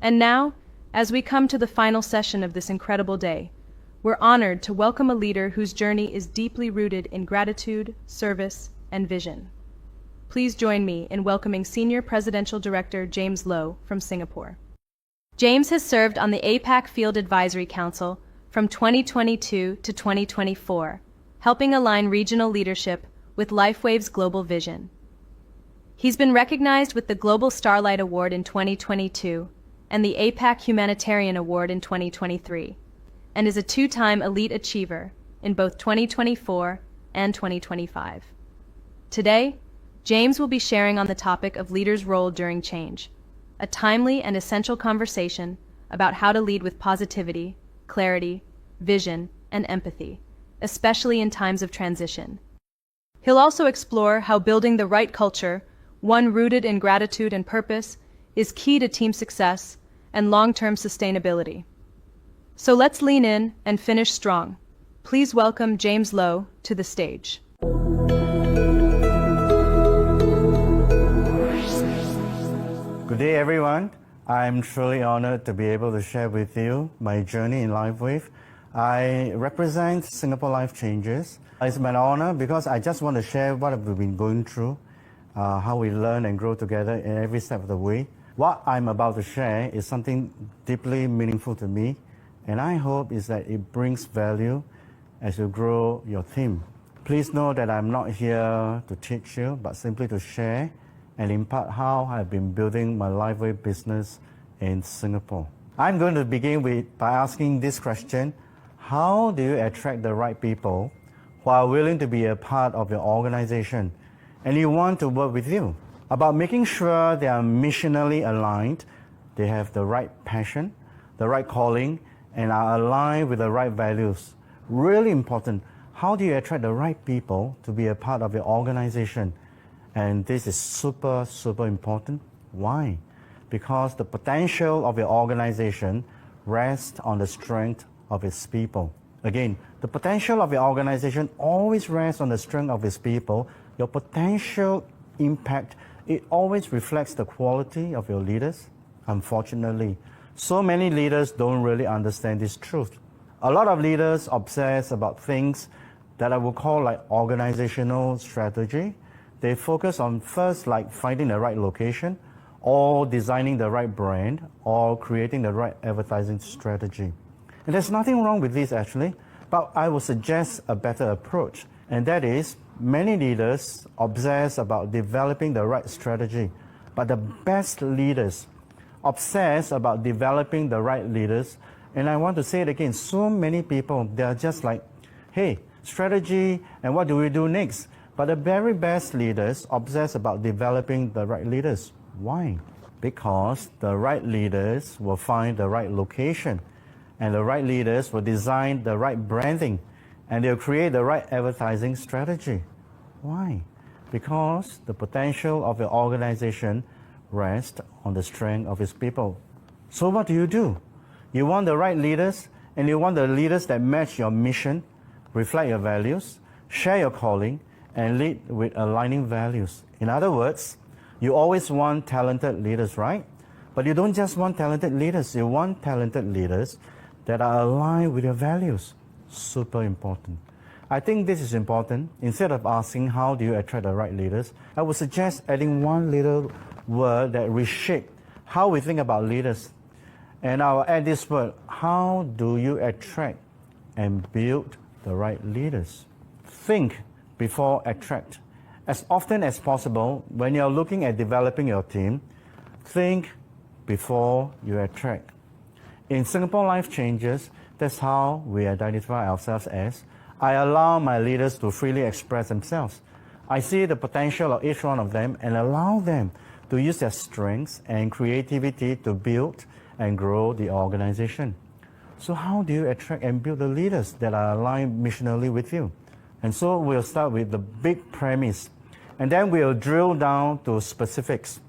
And now, as we come to the final session of this incredible day, we're honored to welcome a leader whose journey is deeply rooted in gratitude, service, and vision. Please join me in welcoming Senior Presidential Director James Loh from Singapore. James has served on the APAC Field Advisory Council from 2022 to 2024, helping align regional leadership with Lifewave's global vision. He's been recognized with the Global Starlight Award in 2022 and the APAC Humanitarian Award in 2023, and is a two-time elite achiever in both 2024 and 2025. Today, James will be sharing on the topic of leaders' role during change, a timely and essential conversation about how to lead with positivity, clarity, vision, and empathy, especially in times of transition. He'll also explore how building the right culture, one rooted in gratitude and purpose, is key to team success and long-term sustainability. So let's lean in and finish strong. Please welcome James Loh to the stage. Good day, everyone. I'm truly honored to be able to share with you my journey in Lifewave. I represent Singapore Life Changes. It's my honor because I just want to share what we've been going through, how we learn and grow together in every step of the way. What I'm about to share is something deeply meaningful to me, and I hope is that it brings value as you grow your team. Please know that I'm not here to teach you, but simply to share and impart how I've been building my Lifewave business in Singapore. I'm going to begin by asking this question: how do you attract the right people who are willing to be a part of your organization and you want to work with you? About making sure they are missionally aligned, they have the right passion, the right calling, and are aligned with the right values. Really important. How do you attract the right people to be a part of your organization? And this is super, super important. Why? Because the potential of your organization rests on the strength of its people. Again, the potential of your organization always rests on the strength of its people. Your potential impact, it always reflects the quality of your leaders. Unfortunately, so many leaders don't really understand this truth. A lot of leaders obsess about things that I would call like organizational strategy. They focus on first like finding the right location, or designing the right brand, or creating the right advertising strategy. And there's nothing wrong with this actually, but I would suggest a better approach. And that is, many leaders obsess about developing the right strategy, but the best leaders obsess about developing the right leaders. And I want to say it again, so many people, they're just like, hey, strategy, and what do we do next? But the very best leaders obsess about developing the right leaders. Why? Because the right leaders will find the right location, and the right leaders will design the right branding, and they'll create the right advertising strategy. Why? Because the potential of your organization rests on the strength of its people. So what do? You want the right leaders, and you want the leaders that match your mission, reflect your values, share your calling, and lead with aligning values. In other words, you always want talented leaders, right? But you don't just want talented leaders, you want talented leaders that are aligned with your values. Super important. I think this is important. Instead of asking how do you attract the right leaders, I would suggest adding one little word that reshapes how we think about leaders. And I'll add this word: how do you attract and build the right leaders? Think before attract. As often as possible, when you're looking at developing your team, think before you attract. In Singapore Life Changes, that's how we identify ourselves as: I allow my leaders to freely express themselves. I see the potential of each one of them and allow them to use their strengths and creativity to build and grow the organization. So how do you attract and build the leaders that are aligned missionally with you? And so we'll start with the big premise, and then we'll drill down to specifics.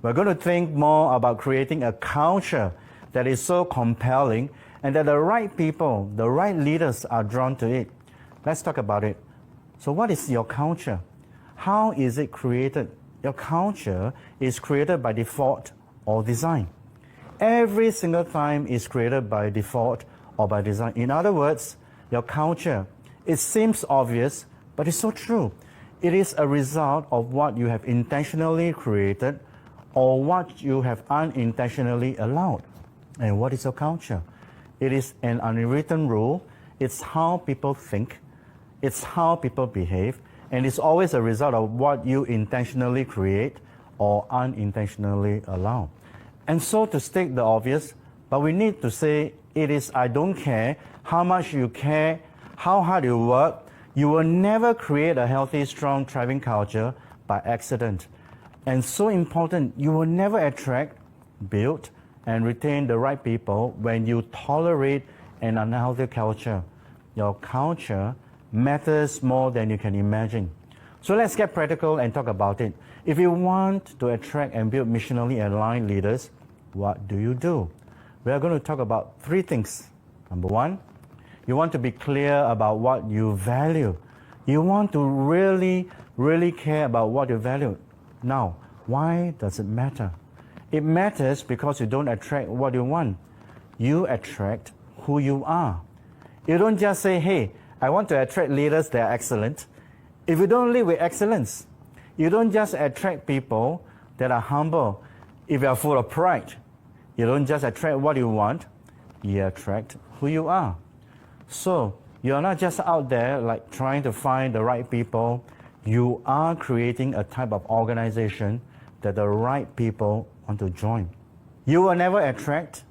We're going to think more about creating a culture that is so compelling and that the right people, the right leaders are drawn to it. Let's talk about it. So what is your culture? How is it created? Your culture is created by default or design. every single time is created by default or by design. In other words, your culture, it seems obvious, but it's so true. It is a result of what you have intentionally created or what you have unintentionally allowed. And what is your culture? It is an unwritten rule. It's how people think. It's how people behave. And it's always a result of what you intentionally create or unintentionally allow. And so to state the obvious, but we need to say it is I don't care how much you care, how hard you work, you will never create a healthy, strong, thriving culture by accident. And so important, you will never attract, build, and retain the right people when you tolerate an unhealthy culture. Your culture matters more than you can imagine. So let's get practical and talk about it. If you want to attract and build missionally aligned leaders, what do you do? We are going to talk about three things. Number one, you want to be clear about what you value. You want to really, really care about what you value. Now, why does it matter? It matters because you don't attract what you want. You attract who you are. You don't just say, hey, I want to attract leaders that are excellent. If you don't live with excellence, you don't just attract people that are humble. If you are full of pride, you don't just attract what you want, you attract who you are. So you're not just out there like trying to find the right people. You are creating a type of organization that the right people want to join. You will never attract,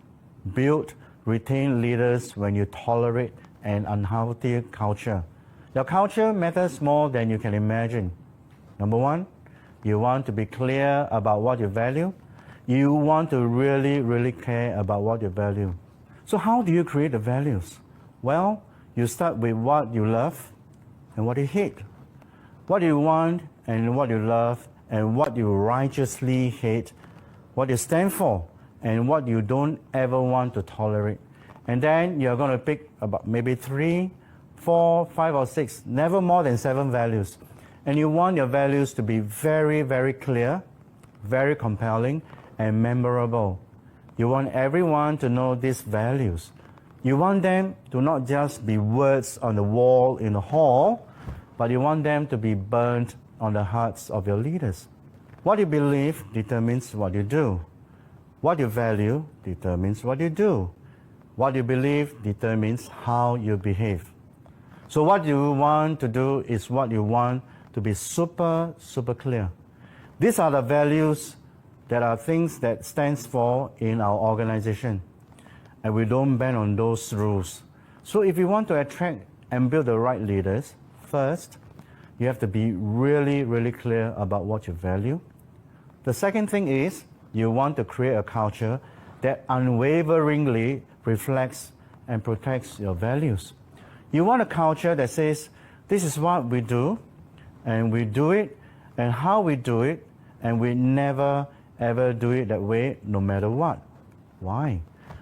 build, retain leaders when you tolerate an unhealthy culture. Your culture matters more than you can imagine. Number one, you want to be clear about what you value. You want to really, really care about what you value. So how do you create the values? Well, you start with what you love and what you hate. What you want and what you love and what you righteously hate. What you stand for and what you don't ever want to tolerate. And then you're going to pick about maybe 3, 4, 5, or 6, never more than 7 values. And you want your values to be very, very clear, very compelling, and memorable. You want everyone to know these values. You want them to not just be words on the wall in the hall, but you want them to be burnt on the hearts of your leaders. What you believe determines what you do. What you value determines what you do. What you believe determines how you behave. So what you want to do is what you want to be super, super clear. These are the values that are things that stands for in our organization. And we don't bend on those rules. So if you want to attract and build the right leaders, first, you have to be really, really clear about what you value. The second thing is you want to create a culture that unwaveringly reflects and protects your values. You want a culture that says, this is what we do, and we do it, and how we do it, and we never, ever do it that way, no matter what. Why?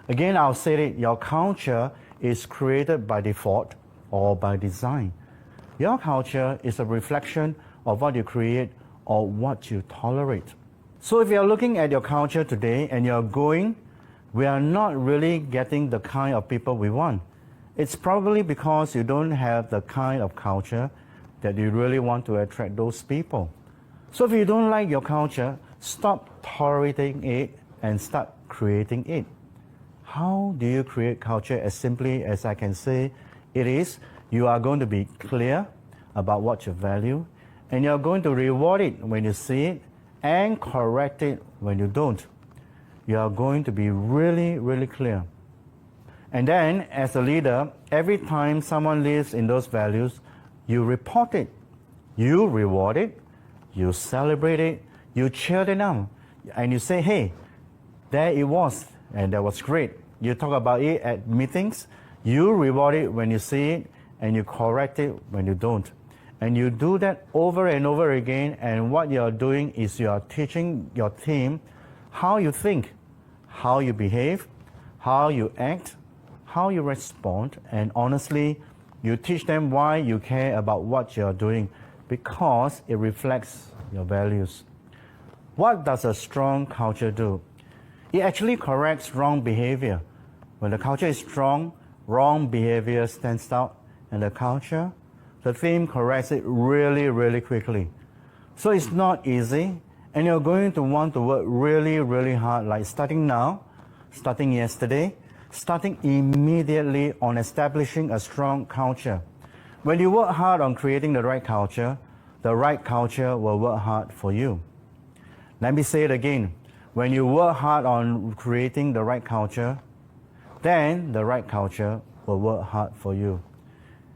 Again, I'll say it, your culture is created by default or by design. Your culture is a reflection of what you create or what you tolerate. So if you're looking at your culture today and you're going, we are not really getting the kind of people we want. It's probably because you don't have the kind of culture that you really want to attract those people. So if you don't like your culture, stop tolerating it and start creating it. How do you create culture? As simply as I can say, it is you are going to be clear about what you value, and you're going to reward it when you see it and correct it when you don't. You are going to be really, really clear. And then, as a leader, every time someone lives in those values, you report it, you reward it, you celebrate it, you cheer it on, and you say, hey, there it was, and that was great. You talk about it at meetings, you reward it when you see it, and you correct it when you don't. And you do that over and over again, and what you're doing is you're teaching your team how you think, how you behave, how you act, how you respond, and honestly, you teach them why you care about what you're doing, because it reflects your values. What does a strong culture do? It actually corrects wrong behavior. When the culture is strong, wrong behavior stands out, and the theme corrects it really, really quickly. So it's not easy, and you're going to want to work really, really hard, like starting now, starting yesterday, starting immediately on establishing a strong culture. When you work hard on creating the right culture will work hard for you. Let me say it again. When you work hard on creating the right culture, then the right culture will work hard for you.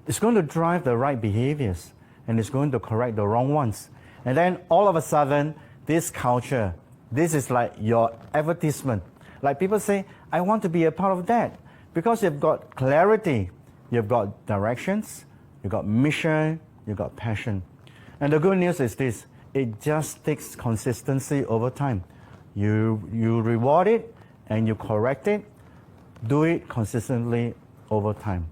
It's going to drive the right behaviors, and it's going to correct the wrong ones. And then all of a sudden, this culture, this is like your advertisement. Like people say, I want to be a part of that, because you've got clarity, you've got directions, you've got mission, you've got passion. And the good news is this, it just takes consistency over time. You reward it and you correct it, do it consistently over time.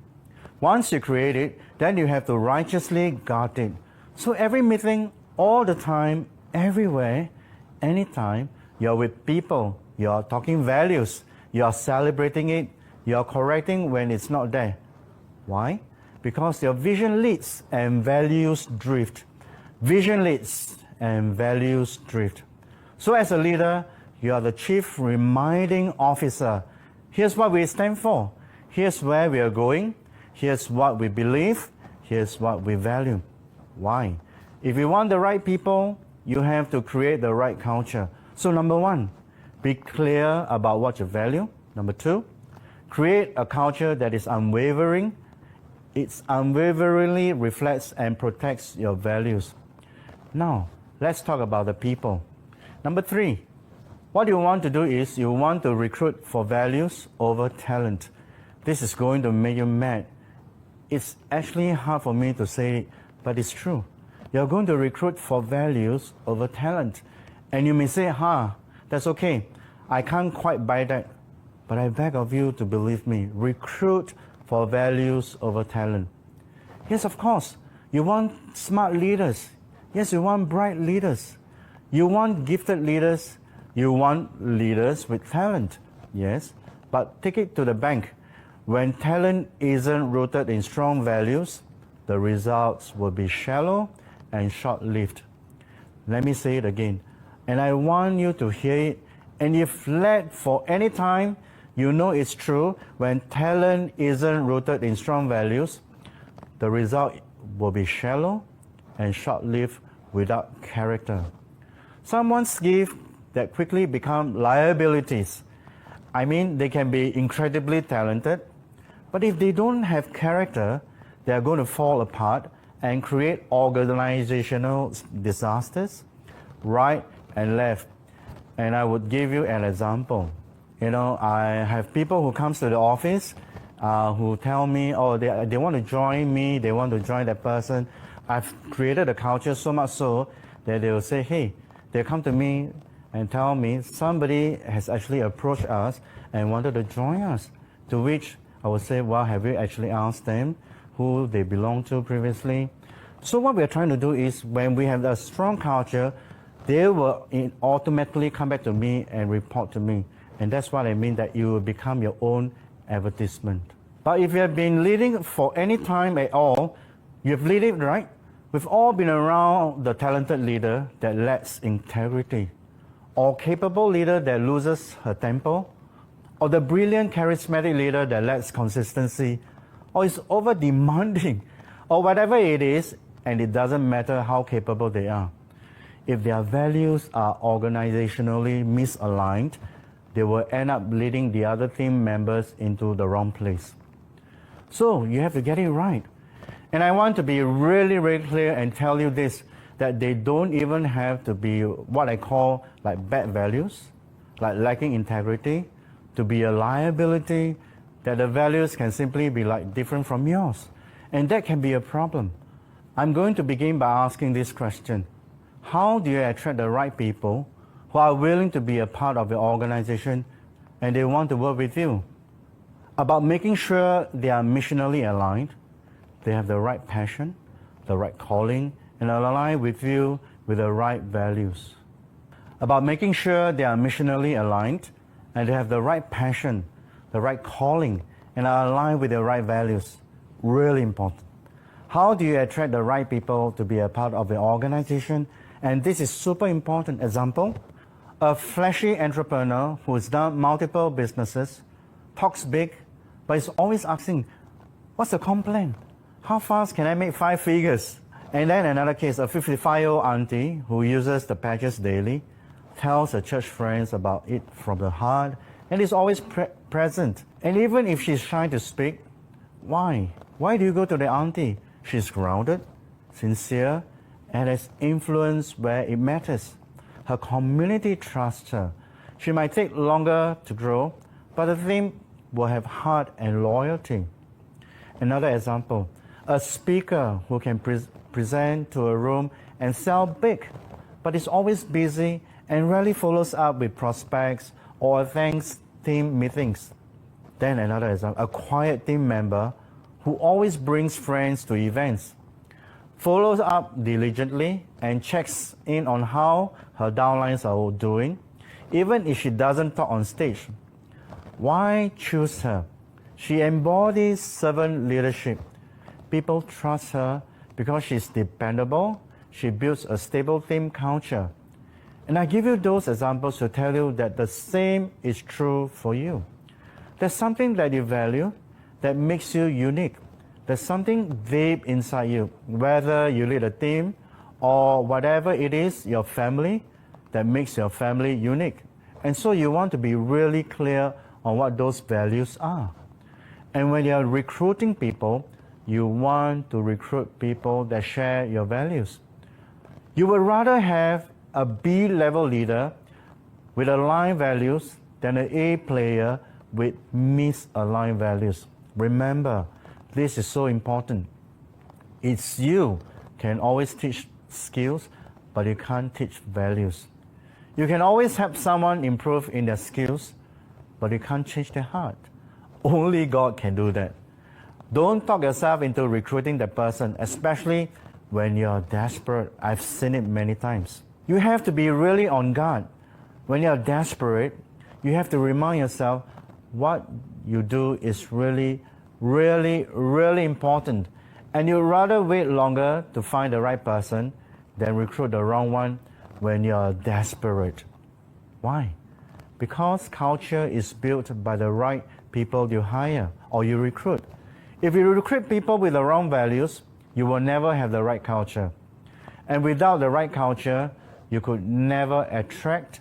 Once you create it, then you have to righteously guard it. So every meeting, all the time, everywhere, anytime, you're with people, you're talking values, you're celebrating it, you're correcting when it's not there. Why? Because your vision leads and values drift. Vision leads and values drift. So as a leader, you are the chief reminding officer. Here's what we stand for. Here's where we are going. Here's what we believe. Here's what we value. Why? If you want the right people, you have to create the right culture. So number one, be clear about what you value. Number two, create a culture that is unwavering. It unwaveringly reflects and protects your values. Now, let's talk about the people. Number three, what you want to do is you want to recruit for values over talent. This is going to make you mad. It's actually hard for me to say it, but it's true. You're going to recruit for values over talent. And you may say, that's okay. I can't quite buy that. But I beg of you to believe me. Recruit for values over talent. Yes, of course. You want smart leaders. Yes, you want bright leaders. You want gifted leaders. You want leaders with talent. Yes, but take it to the bank. When talent isn't rooted in strong values, the results will be shallow and short-lived. Let me say it again. And I want you to hear it. And if led for any time, you know it's true. When talent isn't rooted in strong values, the result will be shallow and short-lived without character. Someone's gifts that quickly become liabilities. I mean, they can be incredibly talented, but if they don't have character, they are going to fall apart and create organizational disasters, right and left. And I would give you an example. I have people who comes to the office who tell me, they want to join me, they want to join that person. I've created a culture so much so that they will say, hey, they come to me and tell me somebody has actually approached us and wanted to join us. To which I would say, well, have you actually asked them who they belong to previously? So what we're trying to do is when we have a strong culture, they will automatically come back to me and report to me. And that's what I mean, that you will become your own advertisement. But if you have been leading for any time at all, you've led it, right? We've all been around the talented leader that lacks integrity, or capable leader that loses her temper, or the brilliant charismatic leader that lacks consistency, or is over-demanding, or whatever it is, and it doesn't matter how capable they are. If their values are organizationally misaligned, they will end up leading the other team members into the wrong place. So you have to get it right. And I want to be really, really clear and tell you this, that they don't even have to be what I call like bad values, like lacking integrity, to be a liability, that the values can simply be like different from yours. And that can be a problem. I'm going to begin by asking this question. How do you attract the right people who are willing to be a part of your organization and they want to work with you? About making sure they are missionally aligned, they have the right passion, the right calling, and align with you with the right values. About making sure they are missionally aligned and they have the right passion, the right calling, and are aligned with the right values. Really important. How do you attract the right people to be a part of the organization? And this is super important. Example, a flashy entrepreneur who's done multiple businesses, talks big, but is always asking, what's the complaint? How fast can I make 5 figures? And then another case, a 55-year-old auntie who uses the patches daily, tells her church friends about it from the heart, and is always present. And even if she's shy to speak, why? Why do you go to the auntie? She's grounded, sincere, and has influence where it matters. Her community trusts her. She might take longer to grow, but the team will have heart and loyalty. Another example, a speaker who can present to a room and sell big, but is always busy and rarely follows up with prospects or attends team meetings. Then another example, a quiet team member who always brings friends to events, follows up diligently and checks in on how her downlines are doing, even if she doesn't talk on stage. Why choose her? She embodies servant leadership. People trust her because she's dependable. She builds a stable team culture. And I give you those examples to tell you that the same is true for you. There's something that you value that makes you unique. There's something deep inside you, whether you lead a team or whatever it is, your family, that makes your family unique. And so you want to be really clear on what those values are. And when you're recruiting people, you want to recruit people that share your values. You would rather have a B-level leader with aligned values than an A player with misaligned values. Remember, this is so important. It's you can always teach skills, but you can't teach values. You can always help someone improve in their skills, but you can't change their heart. Only God can do that. Don't talk yourself into recruiting that person, especially when you're desperate. I've seen it many times. You have to be really on guard. When you're desperate, you have to remind yourself what you do is really, really, really important. And you'd rather wait longer to find the right person than recruit the wrong one when you're desperate. Why? Because culture is built by the right people you hire or you recruit. If you recruit people with the wrong values, you will never have the right culture. And without the right culture, you could never attract,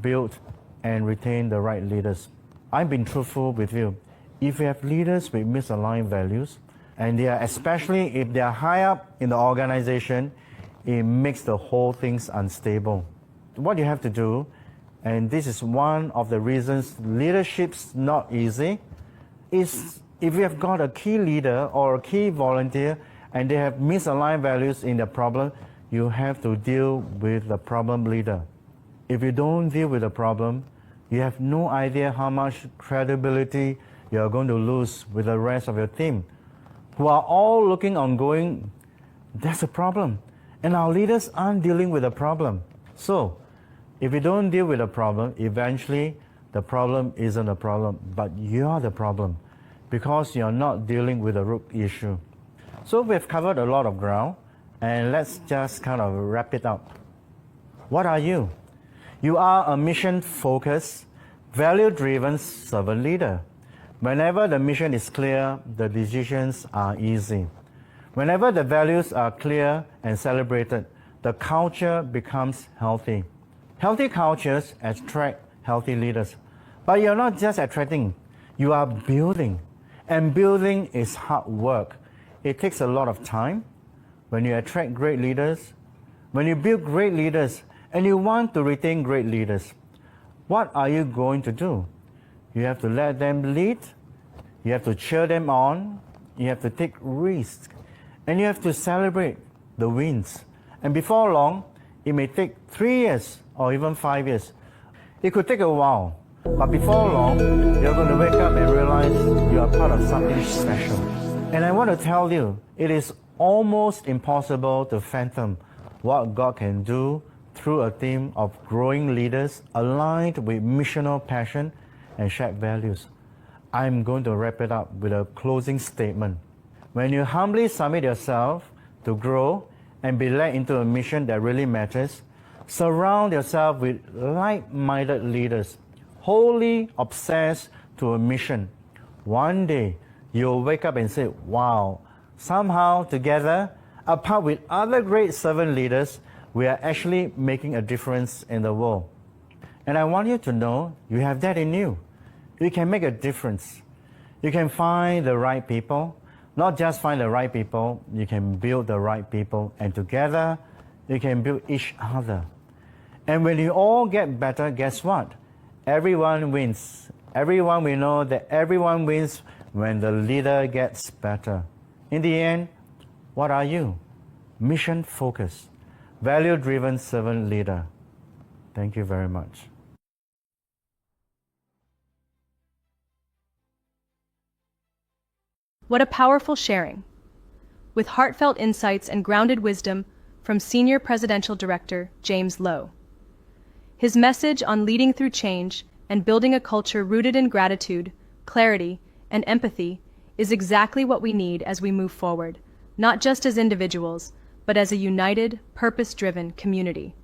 build, and retain the right leaders. I've been truthful with you. If you have leaders with misaligned values, and they are, especially if they are high up in the organization, it makes the whole things unstable. What you have to do, and this is one of the reasons leadership's not easy, is if you have got a key leader or a key volunteer and they have misaligned values in the problem, you have to deal with the problem leader. If you don't deal with the problem, you have no idea how much credibility you are going to lose with the rest of your team, who are all looking on going, that's a problem. And our leaders aren't dealing with the problem. So, if you don't deal with the problem, eventually the problem isn't a problem, but you're the problem because you're not dealing with the root issue. So we've covered a lot of ground, and let's just kind of wrap it up. What are you? You are a mission-focused, value-driven servant leader. Whenever the mission is clear, the decisions are easy. Whenever the values are clear and celebrated, the culture becomes healthy. Healthy cultures attract healthy leaders. But you're not just attracting, you are building. And building is hard work. It takes a lot of time. When you attract great leaders, when you build great leaders, and you want to retain great leaders, what are you going to do? You have to let them lead. You have to cheer them on. You have to take risks. And you have to celebrate the wins. And before long, it may take 3 years or even 5 years. It could take a while. But before long, you're going to wake up and realize you are part of something special. And I want to tell you, it is almost impossible to fathom what God can do through a team of growing leaders aligned with missional passion and shared values. I'm going to wrap it up with a closing statement. When you humbly submit yourself to grow and be led into a mission that really matters, surround yourself with like-minded leaders, wholly obsessed to a mission. One day, you'll wake up and say, wow, somehow together, apart with other great servant leaders, we are actually making a difference in the world. And I want you to know you have that in you. You can make a difference. You can find the right people. Not just find the right people, you can build the right people. And together, you can build each other. And when you all get better, guess what? Everyone wins. Everyone, we know that everyone wins when the leader gets better. In the end, what are you? Mission-focused, value-driven servant leader. Thank you very much. What a powerful sharing. With heartfelt insights and grounded wisdom from Senior Presidential Director James Loh. His message on leading through change and building a culture rooted in gratitude, clarity, and empathy is exactly what we need as we move forward, not just as individuals, but as a united, purpose-driven community.